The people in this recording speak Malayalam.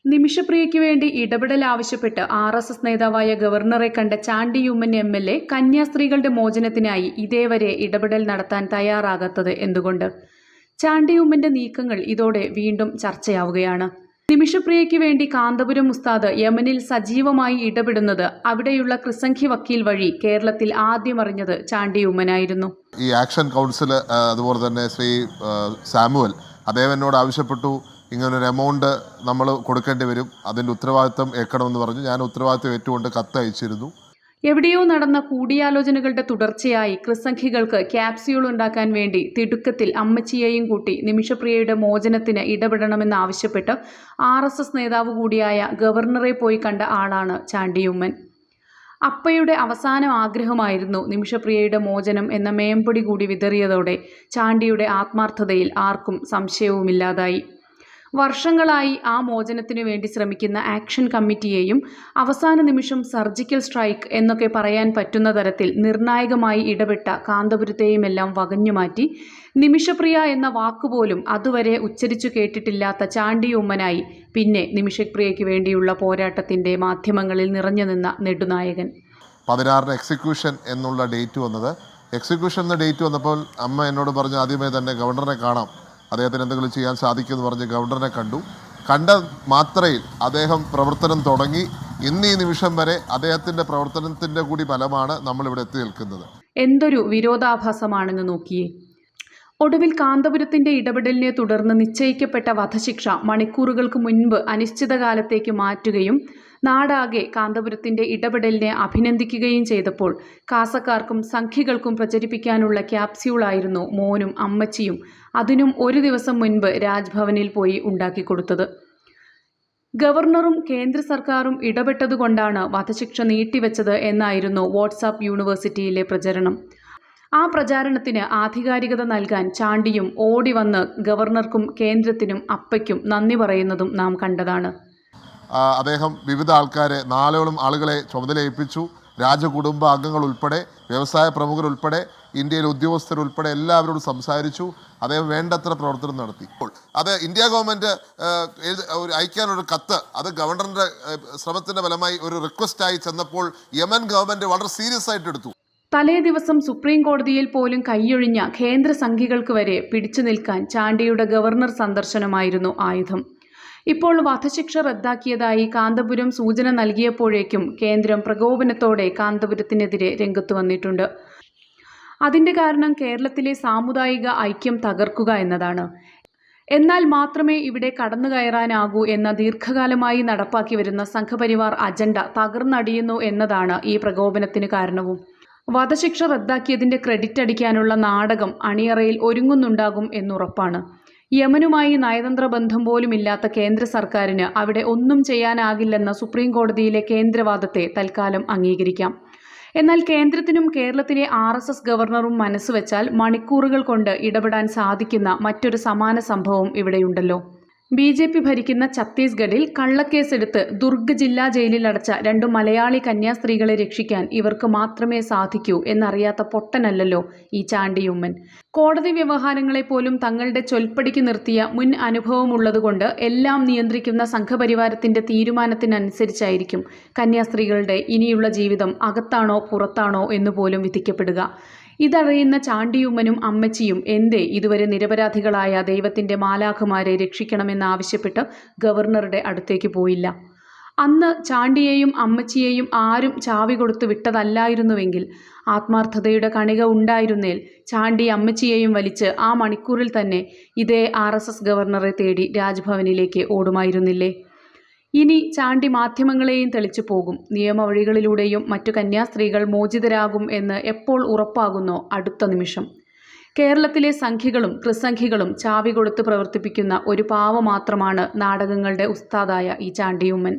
നിമിഷപ്രിയയ്ക്ക് വേണ്ടി ഇടപെടൽ ആവശ്യപ്പെട്ട് RSS നേതാവായ ഗവർണറെ കണ്ട ചാണ്ടി ഉമ്മൻ MLA കന്യാസ്ത്രീകളുടെ മോചനത്തിനായി ഇതേവരെ ഇടപെടൽ നടത്താൻ തയ്യാറാകാത്തത് എന്തുകൊണ്ട്? ചാണ്ടി ഉമ്മന്റെ നീക്കങ്ങൾ ഇതോടെ വീണ്ടും ചർച്ചയാവുകയാണ്. നിമിഷപ്രിയയ്ക്ക് വേണ്ടി കാന്തപുരം ഉസ്താദ് യമനിൽ സജീവമായി ഇടപെടുന്നത് അവിടെയുള്ള ക്രിസംഖി വക്കീൽ വഴി കേരളത്തിൽ ആദ്യം അറിഞ്ഞത് ചാണ്ടി ഉമ്മനായിരുന്നു. ഈ ആക്ഷൻ കൗൺസിൽ അതുപോലെ തന്നെ ശ്രീ സാമുവൽ അദ്ദേഹം എന്നോട് ആവശ്യപ്പെട്ടു, ഇങ്ങനൊരു എമൗണ്ട് നമ്മൾ കൊടുക്കേണ്ടി വരും, അതിൻ്റെ ഉത്തരവാദിത്തം ഏൽക്കണമെന്ന് പറഞ്ഞു. ഞാൻ ഉത്തരവാദിത്തം ഏറ്റുകൊണ്ട് കത്ത് അയച്ചിരുന്നു. എവിടെയോ നടന്ന കൂടിയാലോചനകളുടെ തുടർച്ചയായി ക്രിസംഖികൾക്ക് ക്യാപ്സ്യൂൾ ഉണ്ടാക്കാൻ വേണ്ടി തിടുക്കത്തിൽ അമ്മച്ചിയെയും കൂട്ടി നിമിഷപ്രിയയുടെ മോചനത്തിന് ഇടപെടണമെന്നാവശ്യപ്പെട്ട് RSS നേതാവ് കൂടിയായ ഗവർണറെ പോയി കണ്ട ആളാണ് ചാണ്ടി ഉമ്മൻ. അപ്പയുടെ അവസാന ആഗ്രഹമായിരുന്നു നിമിഷപ്രിയയുടെ മോചനം എന്ന മേമ്പൊടി കൂടി വിതറിയതോടെ ചാണ്ടിയുടെ ആത്മാർത്ഥതയിൽ ആർക്കും സംശയവുമില്ലാതായി. വർഷങ്ങളായി ആ മോചനത്തിനു വേണ്ടി ശ്രമിക്കുന്ന ആക്ഷൻ കമ്മിറ്റിയെയും അവസാന നിമിഷം സർജിക്കൽ സ്ട്രൈക്ക് എന്നൊക്കെ പറയാൻ പറ്റുന്ന തരത്തിൽ നിർണായകമായി ഇടപെട്ട കാന്തപുരത്തെയുമെല്ലാം വകഞ്ഞുമാറ്റി നിമിഷപ്രിയ എന്ന വാക്കുപോലും അതുവരെ ഉച്ചരിച്ചു കേട്ടിട്ടില്ലാത്ത ചാണ്ടി ഉമ്മനായി പിന്നെ നിമിഷപ്രിയയ്ക്ക് വേണ്ടിയുള്ള പോരാട്ടത്തിൻ്റെ മാധ്യമങ്ങളിൽ നിറഞ്ഞു നിന്ന നെടുനായകൻ. 16 എക്സിക്യൂഷൻ എന്നുള്ള ഡേറ്റ് വന്നത്. എക്സിക്യൂഷൻ എന്ന ഡേറ്റ് വന്നപ്പോൾ അമ്മ എന്നോട് പറഞ്ഞു, ആദ്യമേ തന്നെ ഗവർണറെ കാണാം, അദ്ദേഹത്തിന് എന്തെങ്കിലും ചെയ്യാൻ സാധിക്കുമെന്ന് പറഞ്ഞ് ഗവർണറെ കണ്ടു. കണ്ട മാത്രയിൽ അദ്ദേഹം പ്രവർത്തനം തുടങ്ങി. ഇന്ന് ഈ നിമിഷം വരെ അദ്ദേഹത്തിൻ്റെ പ്രവർത്തനത്തിൻ്റെ കൂടി ഫലമാണ് നമ്മളിവിടെ എത്തി നിൽക്കുന്നത്. എന്തൊരു വിരോധാഭാസമാണെന്ന് നോക്കിയേ. ഒടുവിൽ കാന്തപുരത്തിന്റെ ഇടപെടലിനെ തുടർന്ന് നിശ്ചയിക്കപ്പെട്ട വധശിക്ഷ മണിക്കൂറുകൾക്ക് മുൻപ് അനിശ്ചിതകാലത്തേക്ക് മാറ്റുകയും നാടാകെ കാന്തപുരത്തിന്റെ ഇടപെടലിനെ അഭിനന്ദിക്കുകയും ചെയ്തപ്പോൾ കാസക്കാർക്കും സംഘികൾക്കും പ്രചരിപ്പിക്കാനുള്ള ക്യാപ്സ്യൂളായിരുന്നു മോനും അമ്മച്ചിയും അതിനും ഒരു ദിവസം മുൻപ് രാജ്ഭവനിൽ പോയി ഉണ്ടാക്കിക്കൊടുത്തത്. ഗവർണറും കേന്ദ്ര സർക്കാരും ഇടപെട്ടതുകൊണ്ടാണ് വധശിക്ഷ നീട്ടിവെച്ചത് എന്നായിരുന്നു വാട്സാപ്പ് യൂണിവേഴ്സിറ്റിയിലെ പ്രചരണം. ആ പ്രചാരണത്തിന് ആധികാരികത നൽകാൻ ചാണ്ടിയും ഓടി വന്ന് ഗവർണർക്കും കേന്ദ്രത്തിനും അപ്പയ്ക്കും നന്ദി പറയുന്നതും നാം കണ്ടതാണ്. അദ്ദേഹം വിവിധ ആൾക്കാരെ, 4 ആളുകളെ ചുമതലയേൽപ്പിച്ചു. രാജകുടുംബ അംഗങ്ങൾ ഉൾപ്പെടെ, വ്യവസായ പ്രമുഖരുൾപ്പെടെ, ഇന്ത്യയിലെ ഉദ്യോഗസ്ഥരുൾപ്പെടെ എല്ലാവരോടും സംസാരിച്ചു. അദ്ദേഹം വേണ്ടത്ര പ്രവർത്തനം നടത്തി. അത് ഇന്ത്യ ഗവൺമെൻറ് അയക്കാനൊരു കത്ത്, അത് ഗവർണറിൻ്റെ ശ്രമത്തിൻ്റെ ഫലമായി ഒരു റിക്വസ്റ്റായി ചെന്നപ്പോൾ യമൻ ഗവൺമെൻറ് വളരെ സീരിയസ് ആയിട്ട് എടുത്തു. തലേ ദിവസം സുപ്രീം കോടതിയിൽ പോലും കൈയൊഴിഞ്ഞ കേന്ദ്ര സംഘികൾക്ക് വരെ പിടിച്ചു നിൽക്കാൻ ചാണ്ടിയുടെ ഗവർണർ സന്ദർശനമായിരുന്നു ആയുധം. ഇപ്പോൾ വധശിക്ഷ റദ്ദാക്കിയതായി കാന്തപുരം സൂചന നൽകിയപ്പോഴേക്കും കേന്ദ്രം പ്രകോപനത്തോടെ കാന്തപുരത്തിനെതിരെ രംഗത്ത് വന്നിട്ടുണ്ട്. അതിൻ്റെ കാരണം കേരളത്തിലെ സാമുദായിക ഐക്യം തകർക്കുക എന്നതാണ്. എന്നാൽ മാത്രമേ ഇവിടെ കടന്നു കയറാനാകൂ എന്ന ദീർഘകാലമായി നടപ്പാക്കി വരുന്ന സംഘപരിവാർ അജണ്ട തകർന്നടിയുന്നു എന്നതാണ് ഈ പ്രകോപനത്തിന് കാരണവും. വധശിക്ഷ റദ്ദാക്കിയതിൻ്റെ ക്രെഡിറ്റ് അടിക്കാനുള്ള നാടകം അണിയറയിൽ ഒരുങ്ങുന്നുണ്ടാകും എന്നുറപ്പാണ്. യമനുമായി നയതന്ത്ര ബന്ധം പോലുമില്ലാത്ത കേന്ദ്ര സർക്കാരിന് അവിടെ ഒന്നും ചെയ്യാനാകില്ലെന്ന സുപ്രീം കോടതിയിലെ കേന്ദ്രവാദത്തെ തൽക്കാലം അംഗീകരിക്കാം. എന്നാൽ കേന്ദ്രത്തിനും കേരളത്തിലെ RSS ഗവർണറും മനസ്സുവെച്ചാൽ മണിക്കൂറുകൾ കൊണ്ട് ഇടപെടാൻ സാധിക്കുന്ന മറ്റൊരു സമാന സംഭവം ഇവിടെയുണ്ടല്ലോ. BJP ഭരിക്കുന്ന ഛത്തീസ്ഗഡിൽ കള്ളക്കേസെടുത്ത് ദുർഗ് ജില്ലാ ജയിലിൽ അടച്ച 2 മലയാളി കന്യാസ്ത്രീകളെ രക്ഷിക്കാൻ ഇവർക്ക് മാത്രമേ സാധിക്കൂ എന്നറിയാത്ത പൊട്ടനല്ലല്ലോ ഈ ചാണ്ടി ഉമ്മൻ. കോടതി വ്യവഹാരങ്ങളെ പോലും തങ്ങളുടെ ചൊൽപ്പടിക്ക് നിർത്തിയ മുൻ അനുഭവമുള്ളതുകൊണ്ട് എല്ലാം നിയന്ത്രിക്കുന്ന സംഘപരിവാരത്തിന്റെ തീരുമാനത്തിനനുസരിച്ചായിരിക്കും കന്യാസ്ത്രീകളുടെ ഇനിയുള്ള ജീവിതം അകത്താണോ പുറത്താണോ എന്നുപോലും വിധിക്കപ്പെടുക. ഇതറിയുന്ന ചാണ്ടിയുമ്മനും അമ്മച്ചിയും എന്തേ ഇതുവരെ നിരപരാധികളായ ദൈവത്തിൻ്റെ മാലാഖമാരെ രക്ഷിക്കണമെന്നാവശ്യപ്പെട്ട് ഗവർണറുടെ അടുത്തേക്ക് പോയില്ല? അന്ന് ചാണ്ടിയെയും അമ്മച്ചിയെയും ആരും ചാവി കൊടുത്തു വിട്ടതല്ലായിരുന്നുവെങ്കിൽ, ആത്മാർത്ഥതയുടെ കണിക ഉണ്ടായിരുന്നേൽ ചാണ്ടി അമ്മച്ചിയെയും വലിച്ച് ആ മണിക്കൂറിൽ തന്നെ ഇതേ RSS ഗവർണറെ തേടി രാജ്ഭവനിലേക്ക് ഓടുമായിരുന്നില്ലേ? ഇനി ചാണ്ടി മാധ്യമങ്ങളെയും തെളിച്ചു പോകും. നിയമവഴികളിലൂടെയും മറ്റു കന്യാസ്ത്രീകൾ മോചിതരാകും എന്ന് എപ്പോൾ ഉറപ്പാകുന്നോ അടുത്ത നിമിഷം. കേരളത്തിലെ സംഘികളും ക്രിസംഘികളും ചാവി കൊടുത്ത് പ്രവർത്തിപ്പിക്കുന്ന ഒരു പാവ മാത്രമാണ് നാടകങ്ങളുടെ ഉസ്താദായ ഈ ചാണ്ടി ഉമ്മൻ.